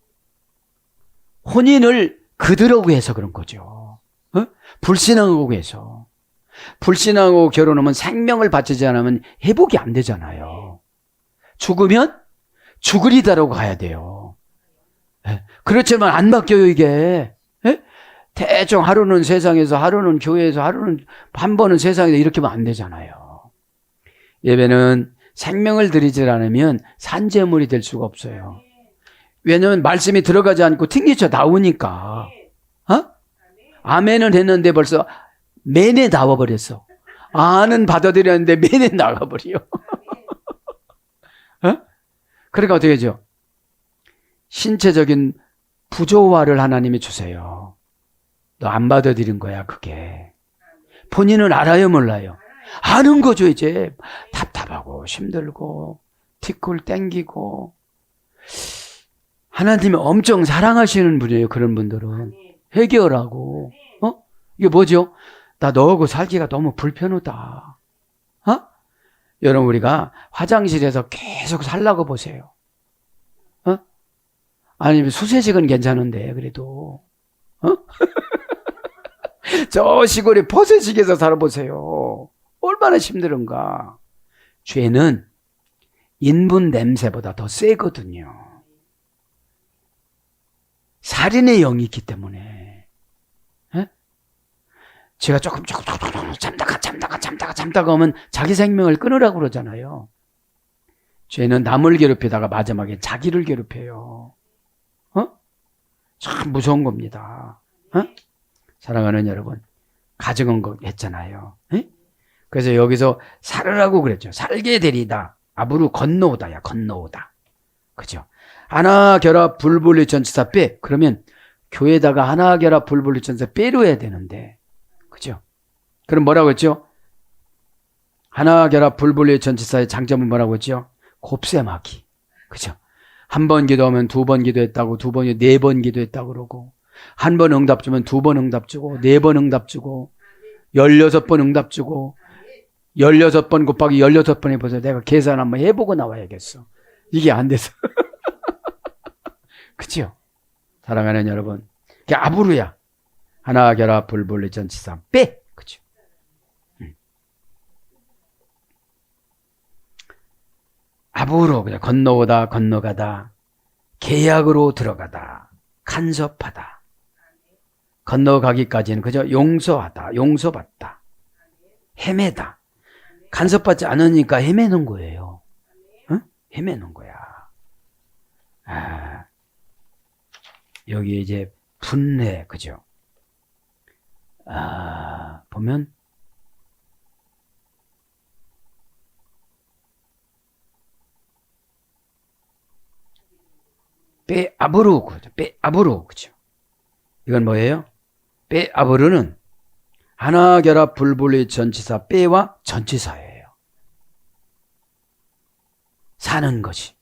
혼인을 그들하고 해서 그런 거죠. 어? 불신앙하고 해서. 불신앙하고 결혼하면 생명을 바치지 않으면 회복이 안 되잖아요. 죽으면 죽으리다라고 가야 돼요. 예? 그렇지만 안 바뀌어요, 이게. 예? 대충 하루는 세상에서, 하루는 교회에서, 하루는 한 번은 세상에서 이렇게 하면 안 되잖아요. 예배는 생명을 드리지 않으면 산재물이 될 수가 없어요. 왜냐하면 말씀이 들어가지 않고 튕기쳐 나오니까. 어? 아멘은 했는데 벌써 매내 나와버렸어. 아는 받아들였는데 매내 나가버려. 어? 그러니까 어떻게 하죠? 신체적인 부조화를 하나님이 주세요. 너 안 받아들인 거야, 그게. 본인은 알아요, 몰라요? 아는 거죠, 이제. 답답하고 힘들고 티끌 땡기고. 하나님이 엄청 사랑하시는 분이에요, 그런 분들은. 해결하고. 어? 이게 뭐죠? 나 너하고 살기가 너무 불편하다. 어? 여러분, 우리가 화장실에서 계속 살라고 보세요. 어? 아니면 수세식은 괜찮은데, 그래도. 어? 저 시골에 포세식에서 살아보세요. 얼마나 힘든가. 죄는 인분 냄새보다 더 세거든요. 살인의 영이 있기 때문에. 에? 제가 조금 참다가 하면 자기 생명을 끊으라고 그러잖아요. 죄는 남을 괴롭히다가 마지막에 자기를 괴롭혀요. 어? 참 무서운 겁니다. 어? 사랑하는 여러분, 가정한 거 했잖아요. 에? 그래서 여기서 살으라고 그랬죠. 살게 되리다. 앞으로 건너오다야, 건너오다. 그죠? 하나 결합 불분리 전치사 빼. 그러면 교회에다가 하나 결합 불분리 전치사 빼로 해야 되는데. 그죠? 그럼 뭐라고 했죠? 하나 결합 불분리 전치사의 장점은 뭐라고 했죠? 곱셈하기. 그죠? 한 번 기도하면 두 번 기도했다고, 두 번이 네 번 기도했다고 그러고, 한 번 응답 주면 두 번 응답 주고, 네 번 응답 주고, 16번 응답 주고, 16번 곱하기 16번 해보세요. 내가 계산 한번 해보고 나와야겠어. 이게 안 돼서. 그죠? 사랑하는 여러분. 그게 아부르야. 하나 결합 불분리 전치사 빼. 그죠? 아부로 그냥 건너오다 건너가다, 계약으로 들어가다, 간섭하다, 건너가기까지는 그저 용서하다, 용서받다, 헤매다. 간섭받지 않으니까 헤매는 거예요. 응? 헤매는 거야. 아, 여기 이제 분해, 그죠? 아, 보면 빼아부르, 그죠? 빼아부르, 그죠? 이건 뭐예요? 빼아부르는 하나 결합 불분리 전치사 빼와 전치사예요. 사는 것이.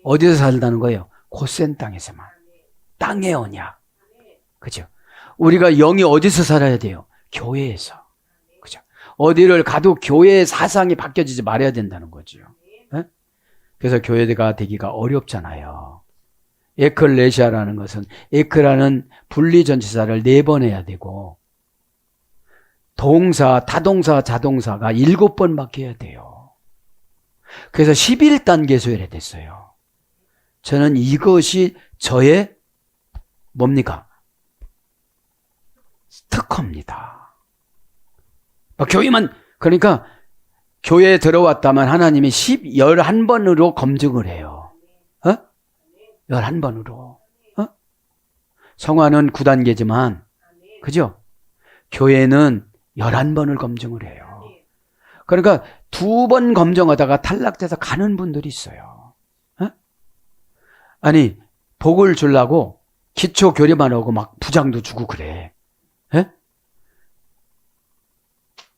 어디서 살다는 거예요? 고센 땅에서만. 땅의 언약. 그죠? 우리가 영이 어디서 살아야 돼요? 교회에서. 그죠? 어디를 가도 교회의 사상이 바뀌어지지 말아야 된다는 거죠. 네? 그래서 교회가 되기가 어렵잖아요. 에클레시아라는 것은 에크라는 분리전치사를 4번 해야 되고, 동사, 타동사, 자동사가 7번밖에 해야 돼요. 그래서 11단계 소열이 됐어요. 저는 이것이 저의 뭡니까? 특허입니다. 교회만, 그러니까 교회에 들어왔다면 하나님이 11번으로 검증을 해요. 11번으로. 성화는 9단계지만, 그죠? 교회는 11번을 검증을 해요. 그러니까 2번 검증하다가 탈락돼서 가는 분들이 있어요. 아니, 복을 주려고 기초 교리만 하고 막 부장도 주고 그래.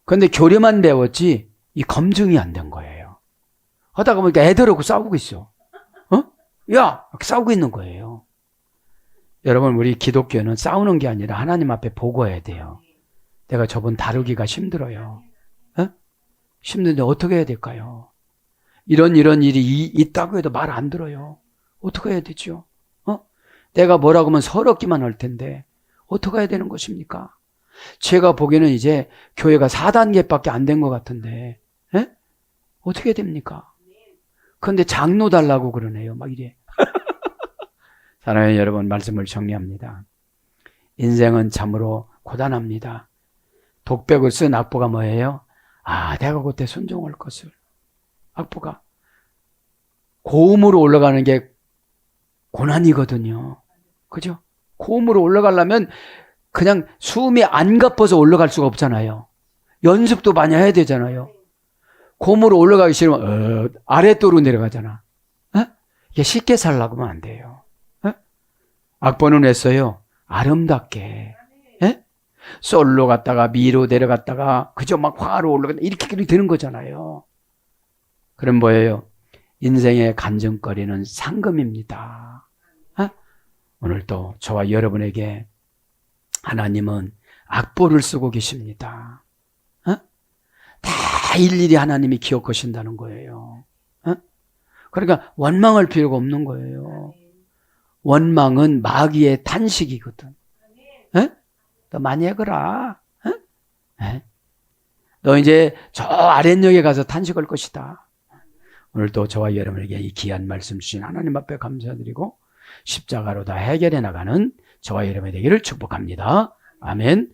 그런데 교리만 배웠지 이 검증이 안 된 거예요. 하다가 보니까 애들하고 싸우고 있어. 야! 싸우고 있는 거예요. 여러분, 우리 기독교는 싸우는 게 아니라 하나님 앞에 보고해야 돼요. 내가 저분 다루기가 힘들어요. 힘든데 어떻게 해야 될까요? 이런 일이 있다고 해도 말 안 들어요. 어떻게 해야 되죠? 내가 뭐라고 하면 서럽기만 할 텐데 어떻게 해야 되는 것입니까? 제가 보기에는 이제 교회가 4단계밖에 안 된 것 같은데 어떻게 해야 됩니까? 그런데 장로 달라고 그러네요. 막 이래. 사랑하는 여러분, 말씀을 정리합니다. 인생은 참으로 고단합니다. 독백을 쓴 악보가 뭐예요? 내가 그때 순종할 것을. 악보가 고음으로 올라가는 게 고난이거든요. 그죠? 고음으로 올라가려면 그냥 숨이 안 가빠서 올라갈 수가 없잖아요. 연습도 많이 해야 되잖아요. 고음으로 올라가기 싫으면 아랫도로 내려가잖아. 이게 쉽게 살려고 하면 안 돼요. 악보는 했어요. 아름답게. 솔로 갔다가 미로 내려갔다가 그저 막 화로 올라갔다 이렇게 되는 거잖아요. 그럼 뭐예요? 인생의 간증거리는 상금입니다. 오늘 또 저와 여러분에게 하나님은 악보를 쓰고 계십니다. 다 일일이 하나님이 기억하신다는 거예요. 그러니까 원망할 필요가 없는 거예요. 원망은 마귀의 탄식이거든. 너 많이 해거라. 너 이제 저 아랫역에 가서 탄식할 것이다. 오늘 또 저와 여러분에게 이 귀한 말씀 주신 하나님 앞에 감사드리고 십자가로 다 해결해 나가는 저와 여러분의 되기를 축복합니다. 아멘.